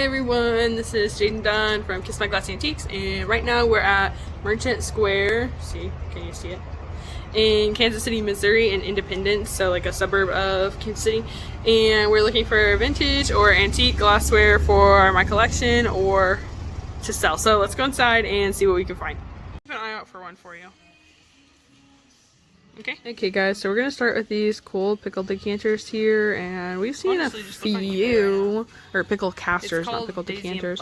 everyone, this is Jaden Dunn from Kiss My Glass Antiques, and right now we're at Merchant Square. Can you see it? In Kansas City, Missouri, in Independence, so like a suburb of Kansas City. And we're looking for vintage or antique glassware for my collection or to sell. So let's go inside and see what we can find. Keep an eye out for one for you. Okay guys, so we're gonna start with these cool pickle decanters here, and we've seen a few, or pickle casters, not pickle decanters.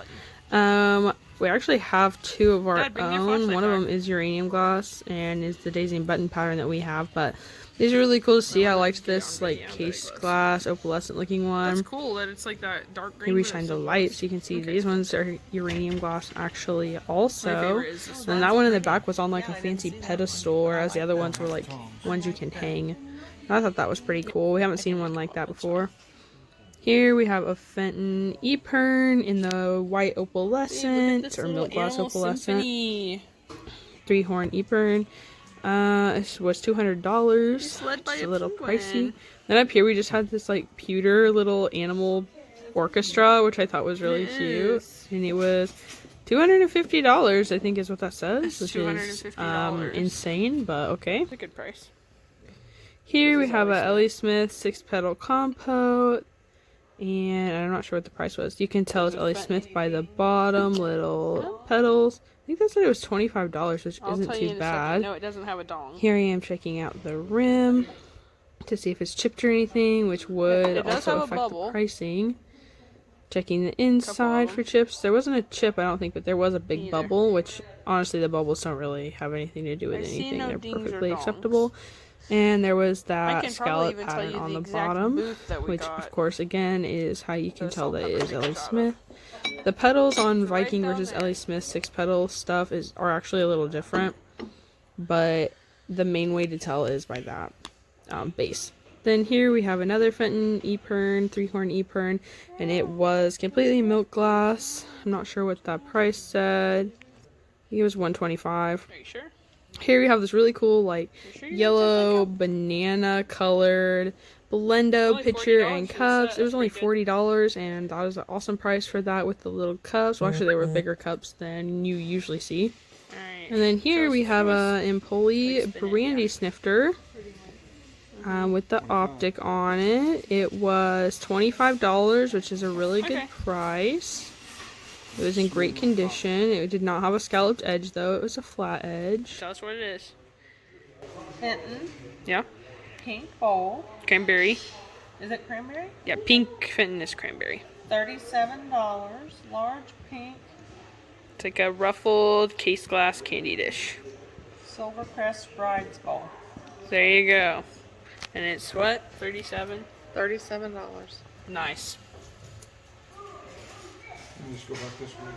We actually have two of our own. One of them is uranium glass and is the daisy and button pattern that we have, but these are really cool to see. I liked this like case glass opalescent looking one. That's cool that it's like that dark green. Here we shine the light so you can see these ones are uranium glass actually also. And that one in the back was on like a fancy pedestal, whereas the other ones were like ones you can hang. I thought that was pretty cool. We haven't seen one like that before. Here we have a Fenton Epern in the white opalescent or milk glass opalescent. 3-horn Epern. This was $200. Just a little pricey. Then up here we just had this like pewter little animal orchestra, which I thought was really cute, and it was $250. I think is what that says, which is insane, but okay. It's a good price. Here we have a Ellie Smith 6-petal compote. And I'm not sure what the price was. You can tell it's Ellie Smith by the bottom little petals. I think they said it was $25, which isn't too bad. No, it doesn't have a dong. Here I am checking out the rim to see if it's chipped or anything, which would also affect the pricing. Checking the inside for chips. There wasn't a chip, I don't think, but there was a big bubble, which honestly the bubbles don't really have anything to do with anything. They're perfectly acceptable. And there was that scallop pattern on the bottom, which of course again is how you can tell that it is Ellie Smith. The petals on Viking versus Ellie Smith 6-petal stuff are actually a little different, but the main way to tell is by that base. Then here we have another Fenton Epern, 3-horn Epern, and it was completely milk glass. I'm not sure what that price said. I think it was $125. Are you sure? Here we have this really cool like yellow banana colored Blendo pitcher and cups. It was only $40, and that was an awesome price for that with the little cups. Well, actually, they were bigger cups than you usually see. And then here we have a Empoli brandy snifter with the optic on it. It was $25, which is a really good price. It was in great condition. It did not have a scalloped edge, though. It was a flat edge. Tell us what it is. Fenton. Yeah. Pink bowl. Cranberry. Is it cranberry? Yeah, pink Fenton is cranberry. $37. Large pink. It's like a ruffled case glass candy dish. Silver pressed bride's bowl. There you go. And it's what? $37? $37. Nice. Just go back this way.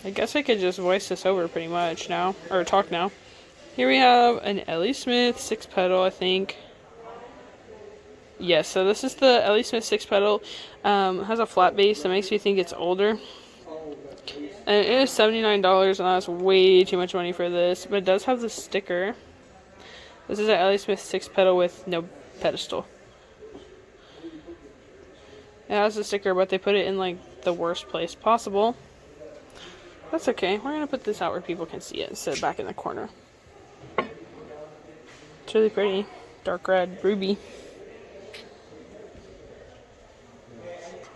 I guess I could just voice this over pretty much now, or talk now. Here we have an Ellie Smith 6-petal, I think. Yes, so this is the Ellie Smith 6-petal. Has a flat base that makes me think it's older. And it is $79, and that's way too much money for this, but it does have the sticker. This is an Ellie Smith 6-petal with no pedestal. It has a sticker, but they put it in like the worst place possible. That's okay. We're gonna put this out where people can see it instead of back in the corner. It's really pretty. Dark red, ruby.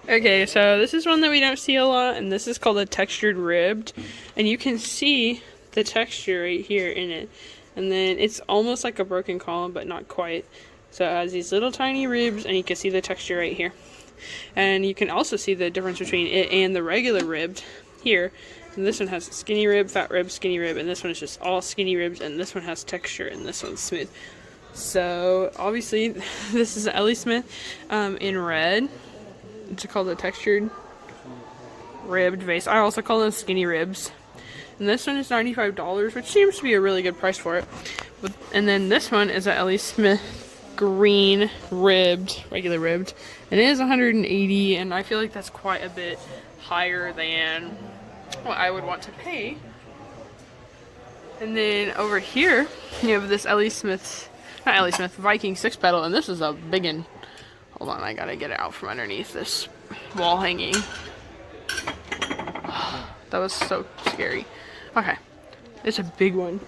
Okay, so this is one that we don't see a lot, and this is called a textured ribbed. And you can see the texture right here in it. And then it's almost like a broken column, but not quite. So it has these little tiny ribs, and you can see the texture right here. And you can also see the difference between it and the regular ribbed here. And this one has skinny rib, fat rib, skinny rib, and this one is just all skinny ribs, and this one has texture, and this one's smooth. So obviously, this is Ellie Smith in red. It's called a textured ribbed vase. I also call them skinny ribs. And this one is $95, which seems to be a really good price for it. And then this one is a Ellie Smith green ribbed, regular ribbed. And it is $180, and I feel like that's quite a bit higher than what I would want to pay. And then over here, you have this Ellie Smith Not Ellie Smith, Viking 6-petal, and this is a big one. Hold on, I gotta get it out from underneath this wall hanging. That was so scary. Okay, it's a big one.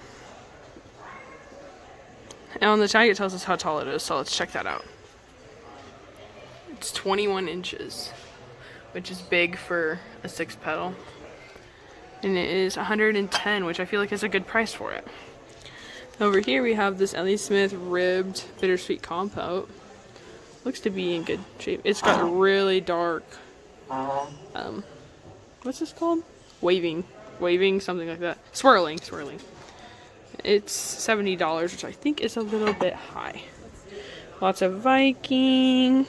And on the tag it tells us how tall it is, so let's check that out. It's 21 inches, which is big for a 6-petal. And it is 110, which I feel like is a good price for it. Over here we have this Ellie Smith ribbed bittersweet compote. Looks to be in good shape. It's got really dark, what's this called? Waving, something like that. Swirling. It's $70, which I think is a little bit high. Lots of Viking.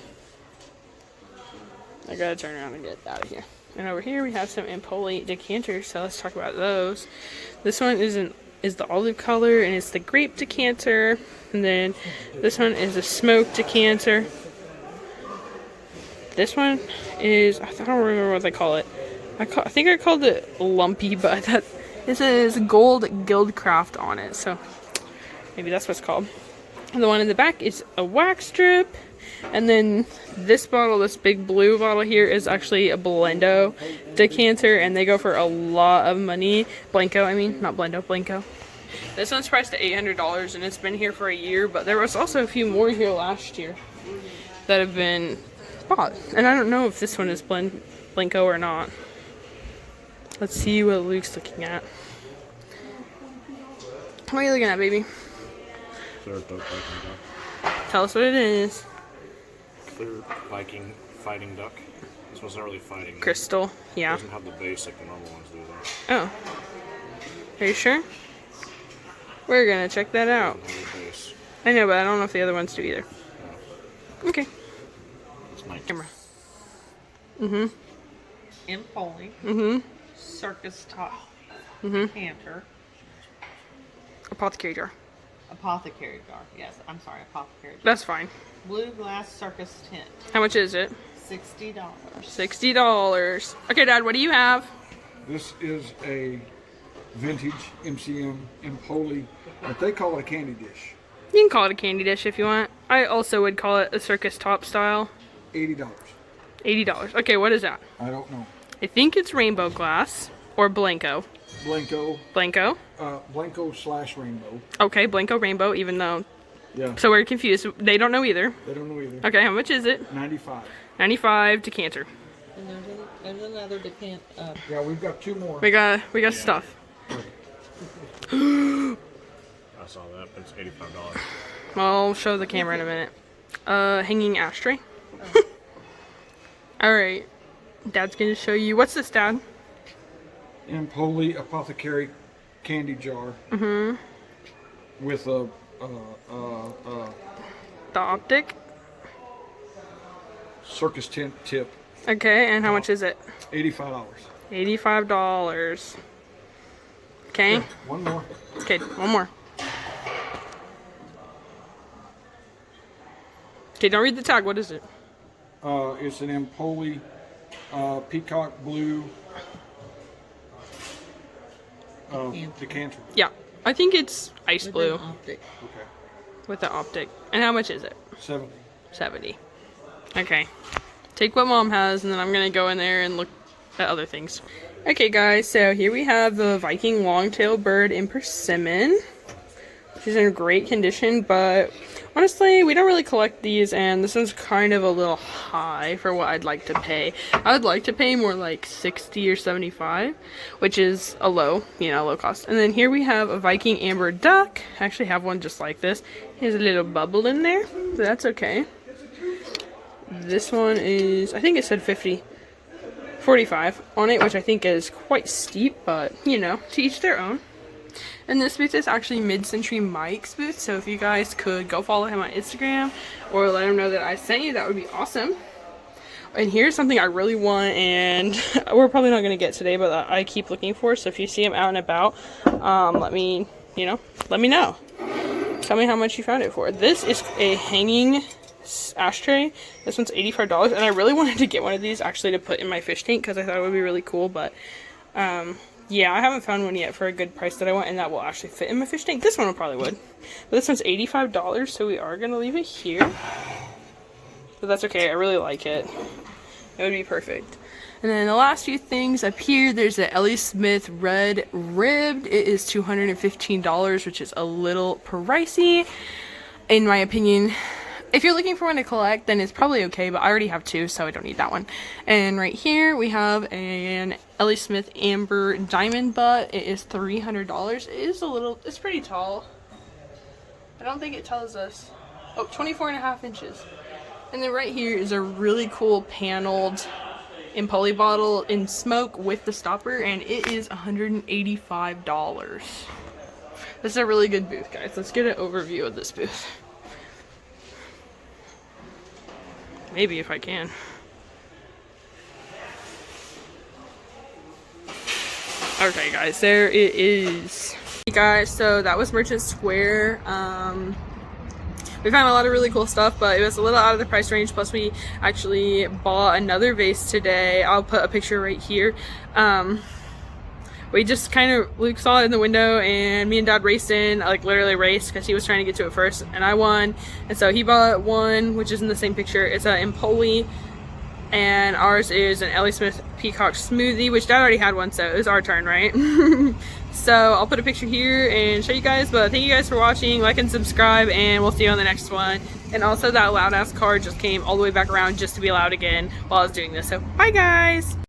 I gotta turn around and get out of here. And over here we have some Empoli decanters, so let's talk about those. This one is the olive color, and it's the grape decanter. And then this one is a smoke decanter. This one is, I don't remember what they call it. I think I called it lumpy, but it says gold Guildcraft on it, so maybe that's what it's called. And the one in the back is a wax strip. And then this bottle, this big blue bottle here, is actually a Blendo decanter, and they go for a lot of money. Blanco, I mean, not Blendo, Blanco. This one's priced at $800, and it's been here for a year, but there was also a few more here last year that have been bought. And I don't know if this one is Blanco or not. Let's see what Luke's looking at. What are you looking at, baby? Tell us what it is. Clear Viking fighting duck. This one's not really fighting. Crystal, yeah. It doesn't have the base like the normal ones do though. Oh. Are you sure? We're gonna check that out. I know, but I don't know if the other ones do either. No. Okay. It's my camera. Empoli. Circus top. Canter. Apothecary jar. Apothecary jar. Yes, I'm sorry, apothecary jar. That's fine. Blue glass circus tent. How much is it? $60. $60. Okay, Dad, what do you have? This is a vintage MCM Empoli, but they call it a candy dish. You can call it a candy dish if you want. I also would call it a circus top style. $80. $80. Okay, what is that? I don't know. I think it's rainbow glass or Blanco. Blanco. Blanco? Blanco/rainbow. Okay, Blanco rainbow, even though... Yeah. So we're confused. They don't know either. They don't know either. Okay, how much is it? $95. $95 decanter. And there's another decant. Yeah, we've got two more. We got stuff. I saw that, but it's $85. I'll show the camera in a minute. Hanging ashtray. Alright. Dad's gonna show you. What's this, Dad? Empoli apothecary candy jar. With a The optic. circus tent tip. Okay, and how much is it? $85. $85. Okay. Yeah, one more. Okay, one more. Okay, don't read the tag. What is it? It's an Empoli peacock blue decanter. Yeah, I think it's ice With blue an optic. Okay. with the optic. And how much is it? 70. 70. Okay. Take what Mom has, and then I'm gonna go in there and look at other things. Okay, guys, so here we have the Viking longtail bird in persimmon. She's in great condition, but honestly, we don't really collect these, and this one's kind of a little high for what I'd like to pay. I would like to pay more like 60 or 75, which is a low cost. And then here we have a Viking amber duck. I actually have one just like this. Here's a little bubble in there, so that's okay. This one is, I think it said 45 on it, which I think is quite steep, but to each their own. And this booth is actually Mid-Century Mike's booth, so if you guys could go follow him on Instagram or let him know that I sent you, that would be awesome. And here's something I really want, and we're probably not going to get today, but I keep looking for, so if you see him out and about, let me know. Tell me how much you found it for. This is a hanging ashtray. This one's $85, and I really wanted to get one of these actually to put in my fish tank because I thought it would be really cool, but Yeah, I haven't found one yet for a good price that I want and that will actually fit in my fish tank. This one will probably would. But this one's $85, so we are going to leave it here. But that's okay, I really like it. It would be perfect. And then the last few things up here, there's a Ellie Smith Red Ribbed. It is $215, which is a little pricey, in my opinion. If you're looking for one to collect, then it's probably okay, but I already have two, so I don't need that one. And right here, we have an Ellie Smith Amber Diamond Butt. It is $300. It is it's pretty tall. I don't think it tells us. Oh, 24.5 inches. And then right here is a really cool paneled Empoli bottle in smoke with the stopper, and it is $185. This is a really good booth, guys. Let's get an overview of this booth. Maybe if I can. Okay, guys, there it is. Hey guys, so that was Merchant Square. We found a lot of really cool stuff, but it was a little out of the price range. Plus, we actually bought another vase today. I'll put a picture right here. We just kind of, Luke saw it in the window, and me and Dad raced in, like literally raced, because he was trying to get to it first, and I won. And so he bought one, which is in the same picture. It's an Empoli, and ours is an Ellie Smith Peacock Smoothie, which Dad already had one, so it was our turn, right? So I'll put a picture here and show you guys, but thank you guys for watching. Like and subscribe, and we'll see you on the next one. And also, that loud ass car just came all the way back around just to be loud again while I was doing this. So bye guys.